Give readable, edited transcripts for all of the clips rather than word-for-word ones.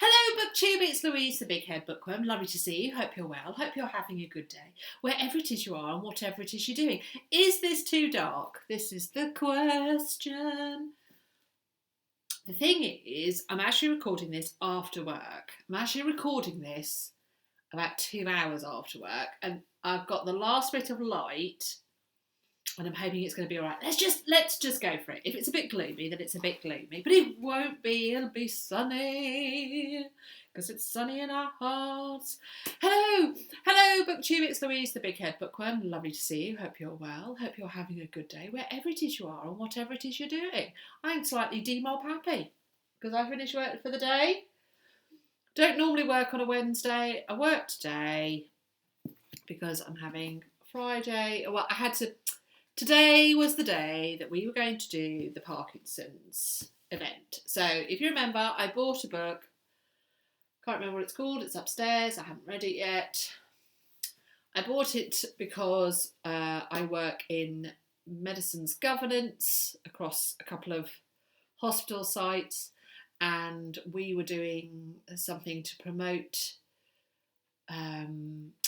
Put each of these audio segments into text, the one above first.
Hello, BookTube, it's Louise, the Big Head Bookworm. Lovely to see you. Hope you're well. Hope you're having a good day, wherever it is you are and whatever it is you're doing. Is this too dark? This is the question. The thing is, I'm actually recording this after work. I'm actually recording this about 2 hours after work, and I've got the last bit of light, and I'm hoping it's going to be all right. Let's just go for it. If it's a bit gloomy, then it's a bit gloomy, but it won't be. It'll be sunny because it's sunny in our hearts. Hello, BookTube. It's Louise, the Big Head Bookworm. Lovely to see you. Hope you're well. Hope you're having a good day wherever it is you are and whatever it is you're doing. I'm slightly demob happy because I finished work for the day. Don't normally work on a Wednesday. I work today because I'm having Friday. Well, I had to. Today was the day that we were going to do the Parkinson's event. So if you remember, I bought a book. Can't remember what it's called. It's upstairs. I haven't read it yet. I bought it because I work in medicines governance across a couple of hospital sites, and we were doing something to promote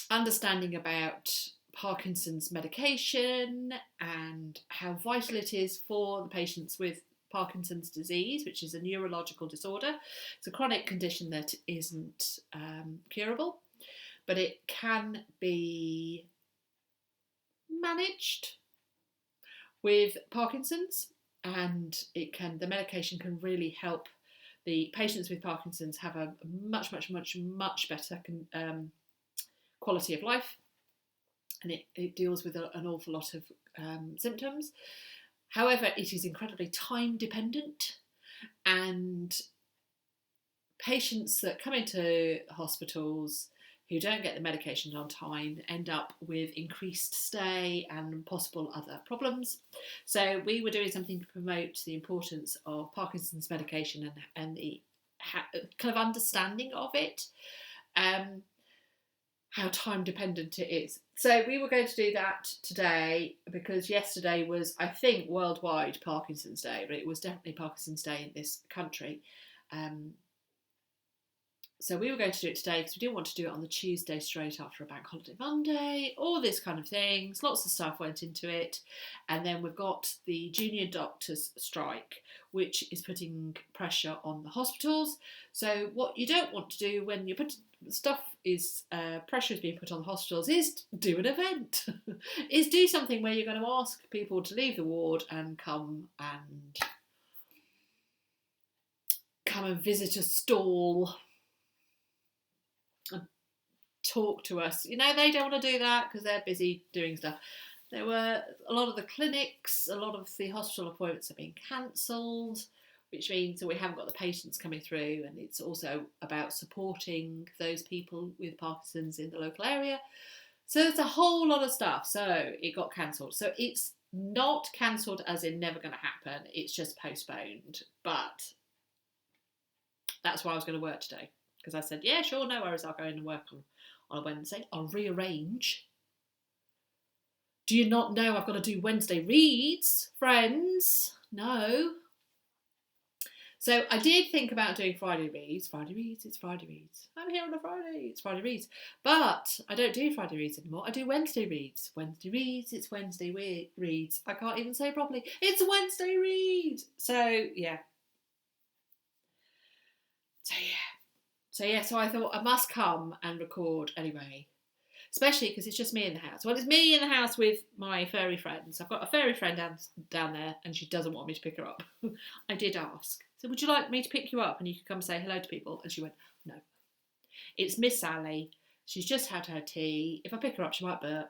understanding about Parkinson's medication and how vital it is for the patients with Parkinson's disease, which is a neurological disorder. It's a chronic condition that isn't curable, but it can be managed with Parkinson's, and the medication can really help the patients with Parkinson's have a much better quality of life. And it deals with an awful lot of symptoms. However, it is incredibly time dependent, and patients that come into hospitals who don't get the medication on time end up with increased stay and possible other problems. So we were doing something to promote the importance of Parkinson's medication and the kind of understanding of it. How time dependent it is. So we were going to do that today because yesterday was, I think, worldwide Parkinson's Day, but it was definitely Parkinson's Day in this country. So we were going to do it today because we didn't want to do it on the Tuesday straight after a bank holiday Monday, all this kind of things. Lots of stuff went into it. And then we've got the junior doctors strike, which is putting pressure on the hospitals. So what you don't want to do when you put pressure is being put on the hospitals is do an event, is do something where you're going to ask people to leave the ward and come and visit a stall and talk to us. You know, they don't want to do that because they're busy doing stuff. There were a lot of the clinics, a lot of the hospital appointments have been cancelled, which means that we haven't got the patients coming through, and it's also about supporting those people with Parkinson's in the local area. So there's a whole lot of stuff. So it got cancelled. So it's not cancelled as in never going to happen. It's just postponed. But that's why I was going to work today. Because I said, yeah, sure, no worries, I'll go in and work on a Wednesday. I'll rearrange. Do you not know I've got to do Wednesday reads, friends? No. So I did think about doing Friday reads. It's Friday reads. I'm here on a Friday, it's Friday reads. But I don't do Friday reads anymore. I do Wednesday reads. Wednesday reads, it's Wednesday reads. I can't even say properly. It's Wednesday reads. So yeah. So I thought I must come and record anyway. Especially because it's just me in the house. Well, it's me in the house with my furry friends. I've got a furry friend down there and she doesn't want me to pick her up. I did ask. So would you like me to pick you up and you could come say hello to people? And she went, no. It's Miss Sally. She's just had her tea. If I pick her up, she might burp.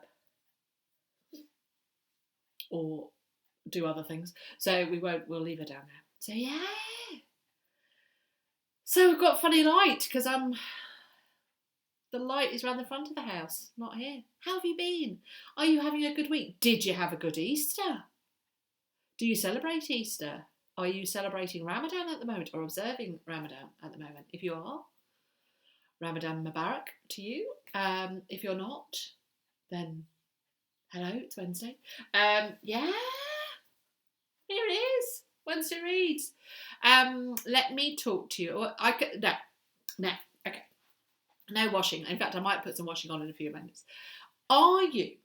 Or do other things. So we'll leave her down there. So yeah. So we've got funny light because the light is around the front of the house, not here. How have you been? Are you having a good week? Did you have a good Easter? Do you celebrate Easter? Are you celebrating Ramadan at the moment or observing Ramadan at the moment? If you are, Ramadan Mubarak to you. If you're not, then hello, it's Wednesday. Yeah, here it is. Wednesday reads. Let me talk to you. Now, okay, no washing. In fact, I might put some washing on in a few minutes. Are you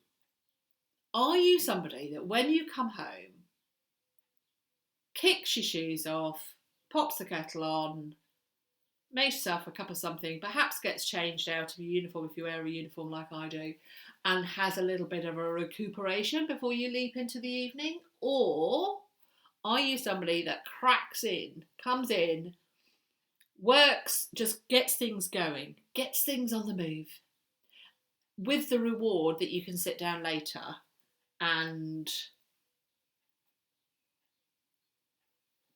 somebody that when you come home, kicks your shoes off, pops the kettle on, makes yourself a cup of something, perhaps gets changed out of your uniform if you wear a uniform like I do, and has a little bit of a recuperation before you leap into the evening? Or are you somebody that cracks in, comes in, works, just gets things going, gets things on the move, with the reward that you can sit down later and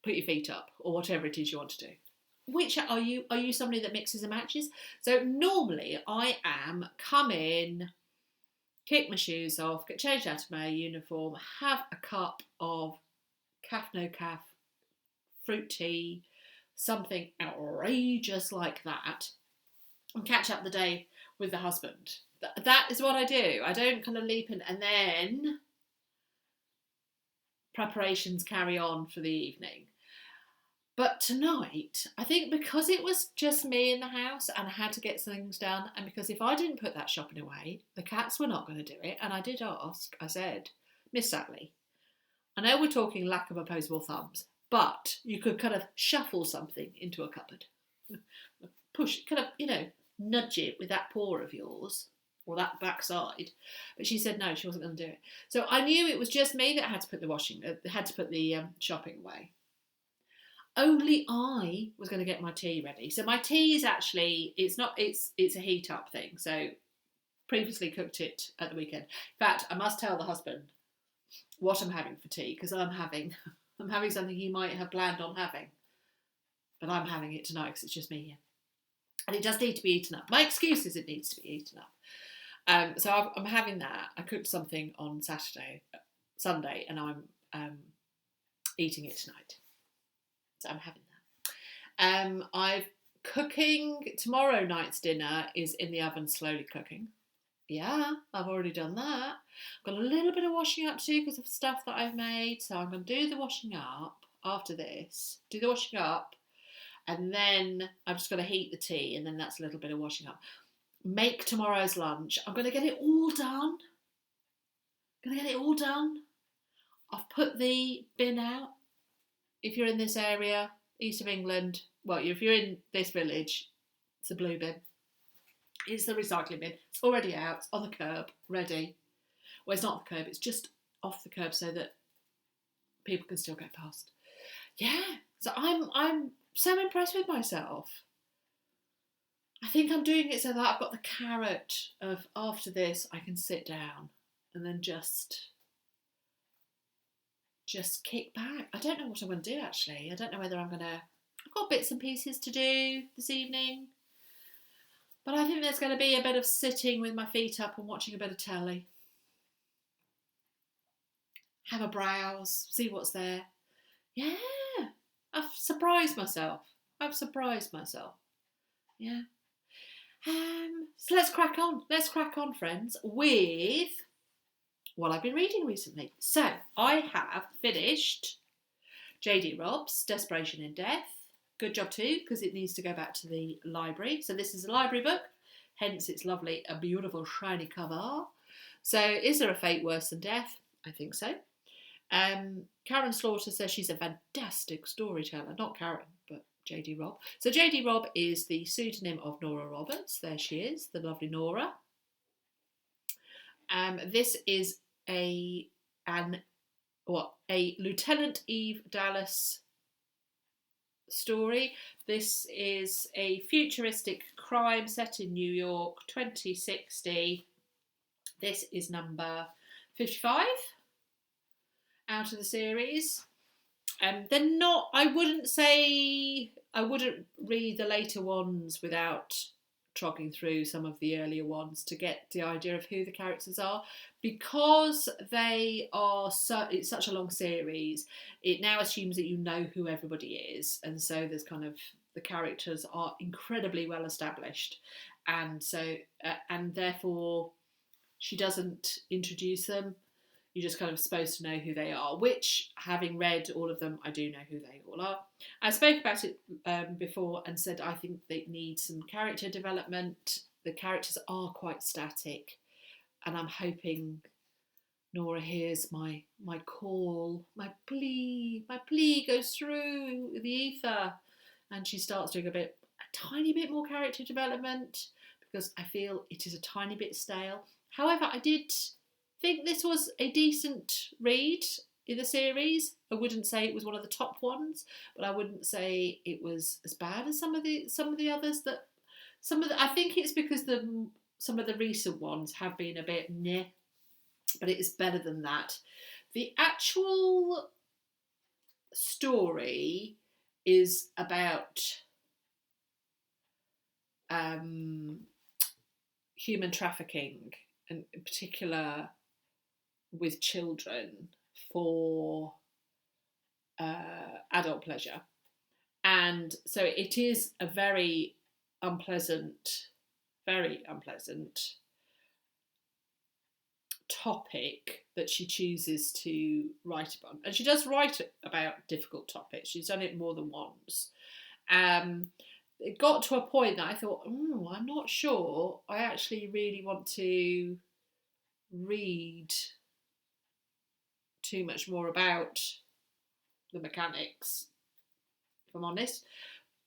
put your feet up or whatever it is you want to do? Which are you? Are you somebody that mixes and matches? So normally I am come in, kick my shoes off, get changed out of my uniform, have a cup of no calf fruit tea, something outrageous like that, and catch up the day with the husband. That is what I do. I don't kind of leap in and then preparations carry on for the evening. But tonight, I think because it was just me in the house and I had to get things done, and because if I didn't put that shopping away, the cats were not going to do it. And I did ask, I said, Miss Sally, I know we're talking lack of opposable thumbs, but you could kind of shuffle something into a cupboard. Push, kind of, nudge it with that paw of yours, or that backside. But she said no, she wasn't going to do it. So I knew it was just me that had to put the shopping away. Only I was going to get my tea ready. So my tea is actually, it's a heat up thing. So previously cooked it at the weekend. In fact, I must tell the husband what I'm having for tea, because I'm having something he might have planned on having. But I'm having it tonight because it's just me here. And it does need to be eaten up. My excuse is it needs to be eaten up. So I'm having that. I cooked something on Sunday, and I'm eating it tonight. So I'm having that. I've cooking. Tomorrow night's dinner is in the oven, slowly cooking. Yeah, I've already done that. I've got a little bit of washing up to do because of stuff that I've made. So I'm going to do the washing up after this. Do the washing up. And then I'm just going to heat the tea. And then that's a little bit of washing up. Make tomorrow's lunch. I'm going to get it all done. I've put the bin out. If you're in this area, east of England, well, if you're in this village, it's a blue bin. It's the recycling bin. It's already out. It's on the curb, ready. Well, it's not on the curb. It's just off the curb so that people can still go past. Yeah. So I'm so impressed with myself. I think I'm doing it so that I've got the carrot of after this I can sit down and then just kick back. I don't know what I'm going to do, actually. I don't know whether I've got bits and pieces to do this evening. But I think there's going to be a bit of sitting with my feet up and watching a bit of telly. Have a browse, see what's there. Yeah, I've surprised myself. Yeah. So let's crack on, friends, with what I've been reading recently. So I have finished J.D. Robb's Desperation in Death. Good job too, because it needs to go back to the library. So this is a library book, hence it's lovely, a beautiful shiny cover. So is there a fate worse than death? I think so. Karin Slaughter says she's a fantastic storyteller. Not Karin, but J.D. Robb. So J.D. Robb is the pseudonym of Nora Roberts. There she is, the lovely Nora. This is a Lieutenant Eve Dallas story. This is a futuristic crime set in New York, 2060. This is number 55 out of the series. They're not, I wouldn't read the later ones without trogging through some of the earlier ones to get the idea of who the characters are, because it's such a long series. It now assumes that you know who everybody is, and so there's kind of, the characters are incredibly well established, and so and therefore she doesn't introduce them You're just kind of supposed to know who they are, which, having read all of them, I do know who they all are. I spoke about it before and said I think they need some character development. The characters are quite static, and I'm hoping Nora hears my call, my plea goes through the ether, and she starts doing a tiny bit more character development, because I feel it is a tiny bit stale. However, I did think this was a decent read in the series. I wouldn't say it was one of the top ones, but I wouldn't say it was as bad as some of the others. I think it's because some of the recent ones have been a bit meh, but it is better than that. The actual story is about human trafficking, and in particular with children, for adult pleasure. And so it is a very unpleasant topic that she chooses to write about. And she does write about difficult topics. She's done it more than once. It got to a point that I thought, I'm not sure I actually really want to read too much more about the mechanics, if I'm honest.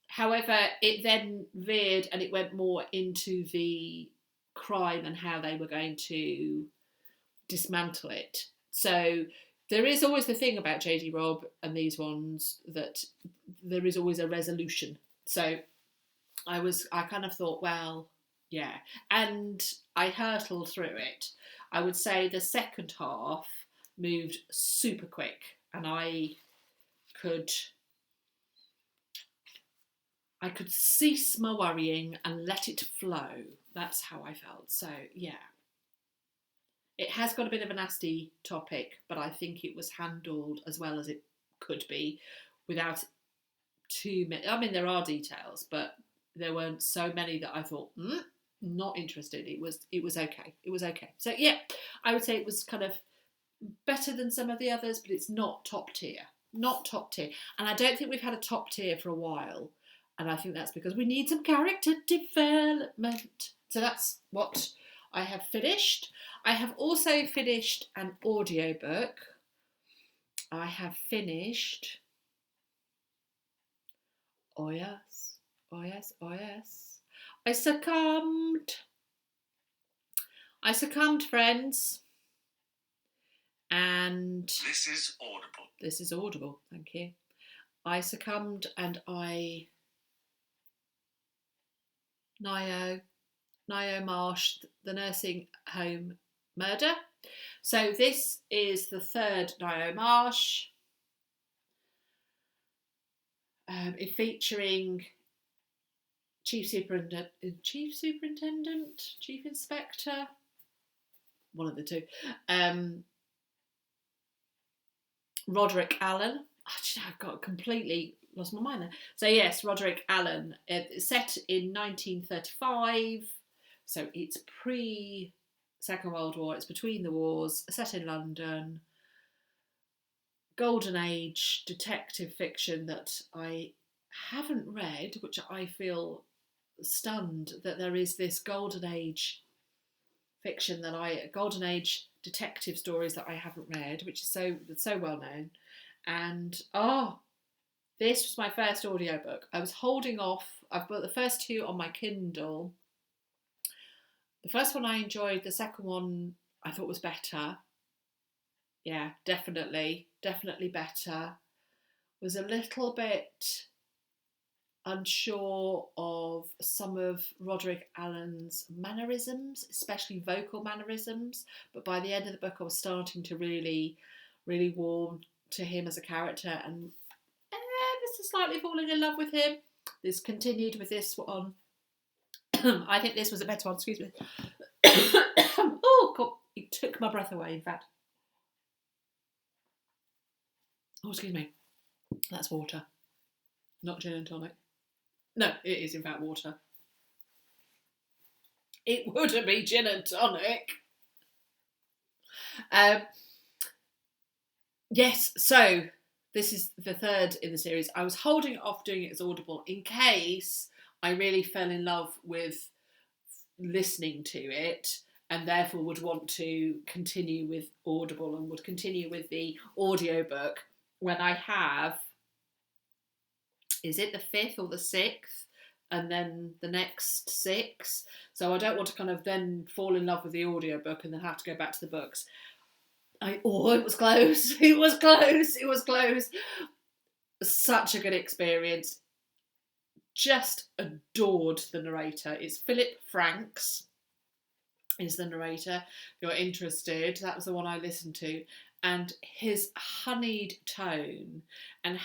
However, it then veered and it went more into the crime and how they were going to dismantle it. So there is always the thing about JD Robb and these ones, that there is always a resolution. So I kind of thought, well, yeah. And I hurtled through it. I would say the second half moved super quick, and I could cease my worrying and let it flow. That's how I felt. So, yeah. It has got a bit of a nasty topic, but I think it was handled as well as it could be without too many. I mean, there are details, but there weren't so many that I thought, not interested. It was okay. It was okay. So, yeah, I would say it was kind of better than some of the others, but it's not top tier. Not top tier. And I don't think we've had a top tier for a while. And I think that's because we need some character development. So that's what I have finished. I have also finished an audiobook. I have finished... Oh yes. I succumbed, friends. And... This is Audible. This is Audible, thank you. I succumbed, and Ngaio Marsh, the nursing home murder. So this is the third Ngaio Marsh. Featuring Chief Inspector, one of the two, Roderick Allen. I've got completely lost my mind there. So yes, Roderick Allen. It's set in 1935, so it's pre-Second World War. It's between the wars, set in London. Golden Age detective fiction that I haven't read, which I feel stunned that there is this Golden Age fiction Golden Age detective stories that I haven't read, which is so well known. And this was my first audiobook. I was holding off. I've got the first two on my Kindle. The first one I enjoyed. The second one I thought was better. Yeah, definitely better. Was a little bit unsure of some of Roderick Allen's mannerisms, especially vocal mannerisms. But by the end of the book, I was starting to really, really warm to him as a character, and just slightly falling in love with him. This continued with this one. I think this was a better one. Excuse me. Oh God, it took my breath away. In fact. Oh, excuse me. That's water, not gin and tonic. No, it is in fact water. It wouldn't be gin and tonic. Yes, so this is the third in the series. I was holding off doing it as Audible in case I really fell in love with listening to it and therefore would want to continue with Audible and would continue with the audiobook when I have, is it the fifth or the sixth? And then the next six. So I don't want to kind of then fall in love with the audiobook and then have to go back to the books. It was close. It was close. It was close. Such a good experience. Just adored the narrator. It's Philip Franks is the narrator. If you're interested, that was the one I listened to. And his honeyed tone and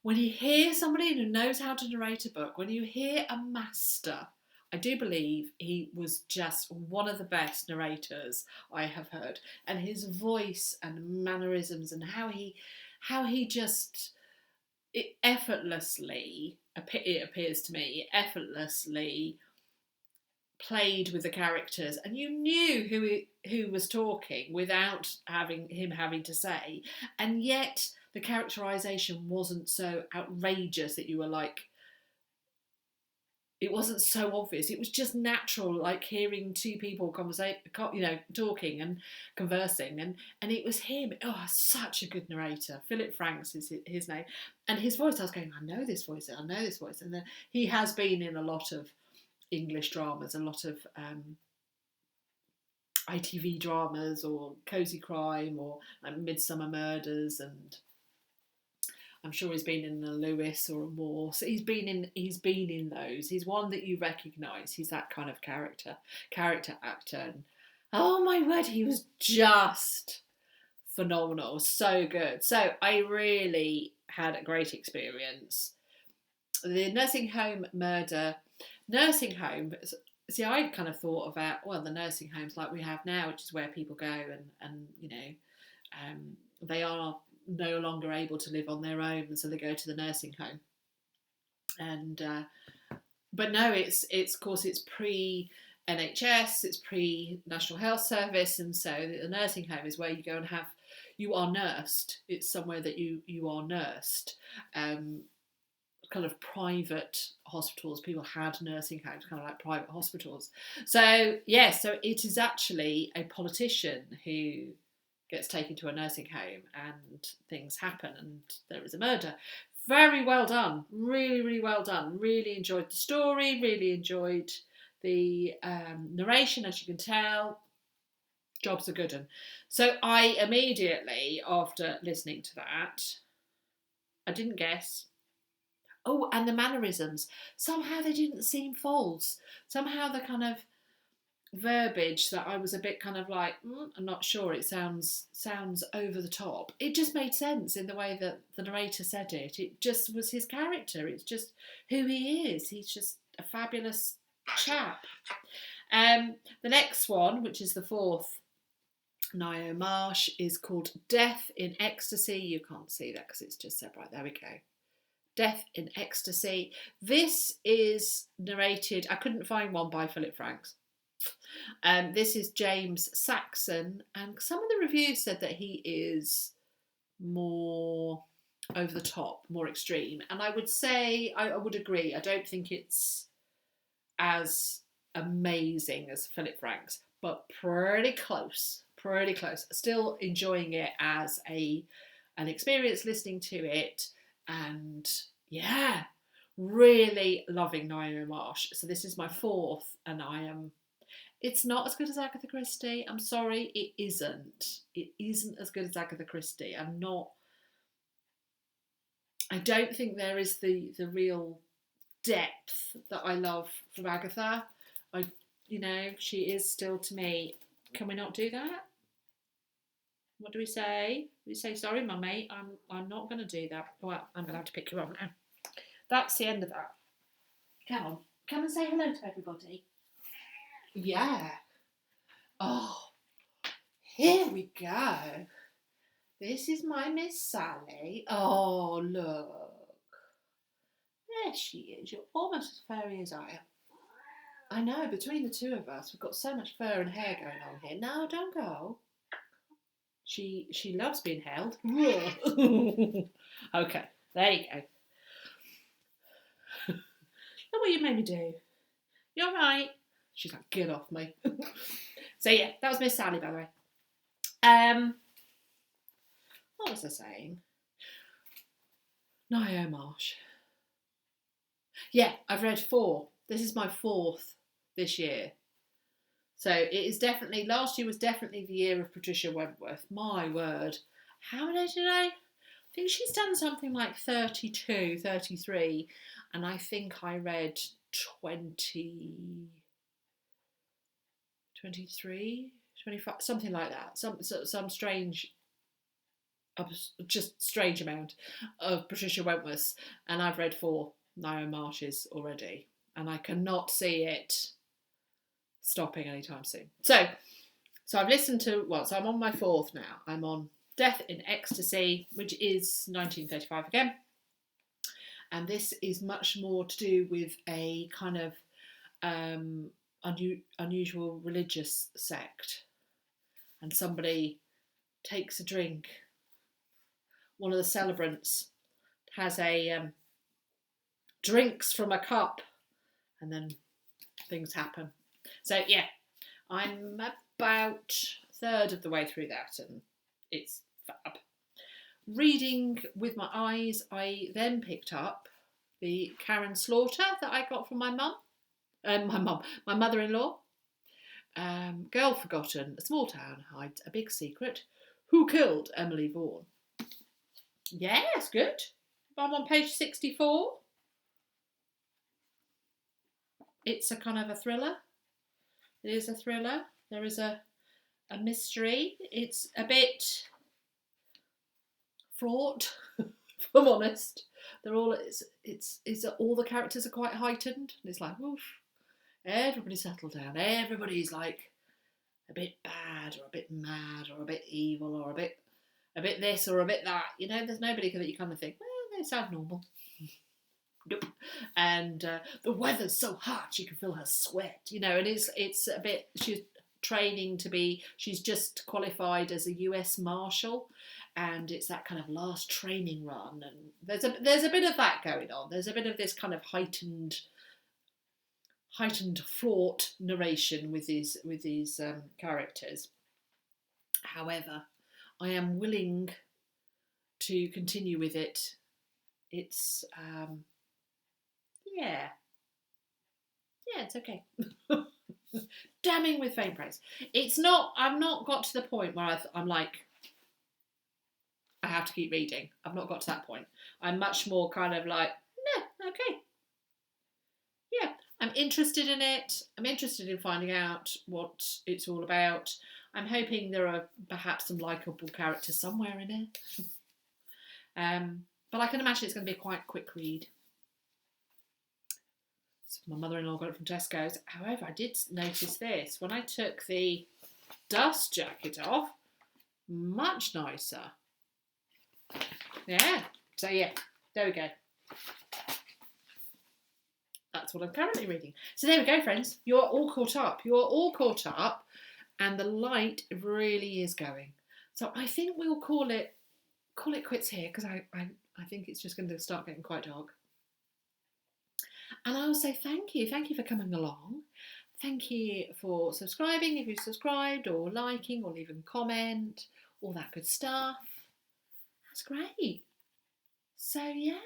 when you hear somebody who knows how to narrate a book, when you hear a master, I do believe he was just one of the best narrators I have heard. And his voice and mannerisms and how he just effortlessly, it appears to me, effortlessly played with the characters, and you knew who was talking without having to say, and yet the characterization wasn't so outrageous that you were like, it wasn't so obvious. It was just natural, like hearing two people talking and conversing, and it was him. Oh, such a good narrator. Philip Franks is his name, and his voice. I was going, I know this voice, and then he has been in a lot of English dramas, a lot of ITV dramas, or Cozy Crime, or Midsummer Murders, and I'm sure he's been in a Lewis or a Moore. So he's been in those. He's one that you recognise. He's that kind of character actor. And oh my word, he was just phenomenal. So good. So I really had a great experience. The nursing home murder. Nursing home, see, I kind of thought about, well, the nursing homes like we have now, which is where people go and they are no longer able to live on their own, and so they go to the nursing home. And but no, it's of course it's pre NHS, it's pre National Health Service, and so the nursing home is where you go and you are nursed. It's somewhere that you are nursed. Kind of private hospitals. People had nursing homes, kind of like private hospitals. So so it is actually a politician who gets taken to a nursing home and things happen and there is a murder. Very well done. Really, really well done. Really enjoyed the story, really enjoyed the narration, as you can tell. Job's a good one. So I immediately, after listening to that, I didn't guess. Oh, and the mannerisms. Somehow they didn't seem false. Somehow the kind of verbiage that I was a bit kind of like, I'm not sure, it sounds over the top. It just made sense in the way that the narrator said it. It just was his character. It's just who he is. He's just a fabulous chap. The next one, which is the fourth, Ngaio Marsh, is called Death in Ecstasy. You can't see that because it's just separate. There we go. Death in Ecstasy. This is narrated, I couldn't find one by Philip Franks. This is James Saxon, and some of the reviews said that he is more over the top, more extreme. And I would say, I would agree, I don't think it's as amazing as Philip Franks, but pretty close. Still enjoying it as an experience listening to it. And yeah, really loving Ngaio Marsh. So this is my fourth, and it's not as good as Agatha Christie. I'm sorry, it isn't. It isn't as good as Agatha Christie. I don't think there is the real depth that I love from Agatha. She is still, to me. Can we not do that? What do we say? We say, sorry, mummy, I'm not going to do that. Well, I'm going to have to pick you up now. That's the end of that. Come on, come and say hello to everybody. Yeah. Oh, here we go. This is my Miss Sally. Oh, look. There she is. You're almost as furry as I am. I know, between the two of us, we've got so much fur and hair going on here. No, don't go. She loves being held. Okay, there you go. Look what you made me do. You're right. She's like, get off me. So yeah, that was Miss Sally, by the way. What was I saying? Ngaio Marsh. Yeah, I've read 4. This is my 4th this year. So it is definitely, last year was definitely the year of Patricia Wentworth. My word. How many did I think she's done something like 32, 33. And I think I read 20, 23, 25, something like that. Some strange, just strange amount of Patricia Wentworth's. And I've read 4 Ngaio Marshes already. And I cannot see it stopping anytime soon. So I've listened to, so I'm on my 4th now. I'm on Death in Ecstasy, which is 1935 again. And this is much more to do with a kind of unusual religious sect. And somebody takes a drink. One of the celebrants has a drinks from a cup, and then things happen. So yeah, I'm about 1/3 of the way through that, and it's fab. Reading with my eyes, I then picked up the Karin Slaughter that I got from my mother-in-law. Girl Forgotten, a small town hides a big secret. Who killed Emily Vaughan? Yeah, it's good. I'm on page 64. It's a kind of a thriller. It is a thriller. There is a mystery. It's a bit fraught, if I'm honest. They're all all the characters are quite heightened. And it's like, oof, everybody settle down. Everybody's like a bit bad or a bit mad or a bit evil or a bit this or a bit that. You know, there's nobody that you kind of think, well, they sound normal. Nope. And the weather's so hot you can feel her sweat, you know, and it's a bit, she's training to be, she's just qualified as a US Marshal, and it's that kind of last training run, and there's a bit of that going on. There's a bit of this kind of heightened fraught narration with these characters. However, I am willing to continue with it. It's yeah, it's okay. Damning with faint praise. It's not. I've not got to the point where I'm like, I have to keep reading. I've not got to that point. I'm much more kind of like, no, okay. Yeah, I'm interested in it. I'm interested in finding out what it's all about. I'm hoping there are perhaps some likeable characters somewhere in it. But I can imagine it's going to be a quite quick read. So my mother-in-law got it from Tesco's. However, I did notice this. When I took the dust jacket off, much nicer. Yeah. So yeah, there we go. That's what I'm currently reading. So there we go, friends. You're all caught up. And the light really is going. So I think we'll call it quits here, because I think it's just going to start getting quite dark. And I will say thank you for coming along. Thank you for subscribing if you've subscribed, or liking, or leaving a comment, all that good stuff. That's great. So yeah,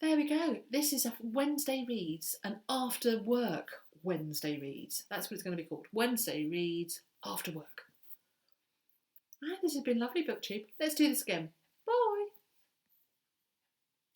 there we go. This is a Wednesday Reads, an after work Wednesday Reads. That's what it's going to be called. Wednesday Reads after work. Right, this has been lovely, BookTube. Let's do this again.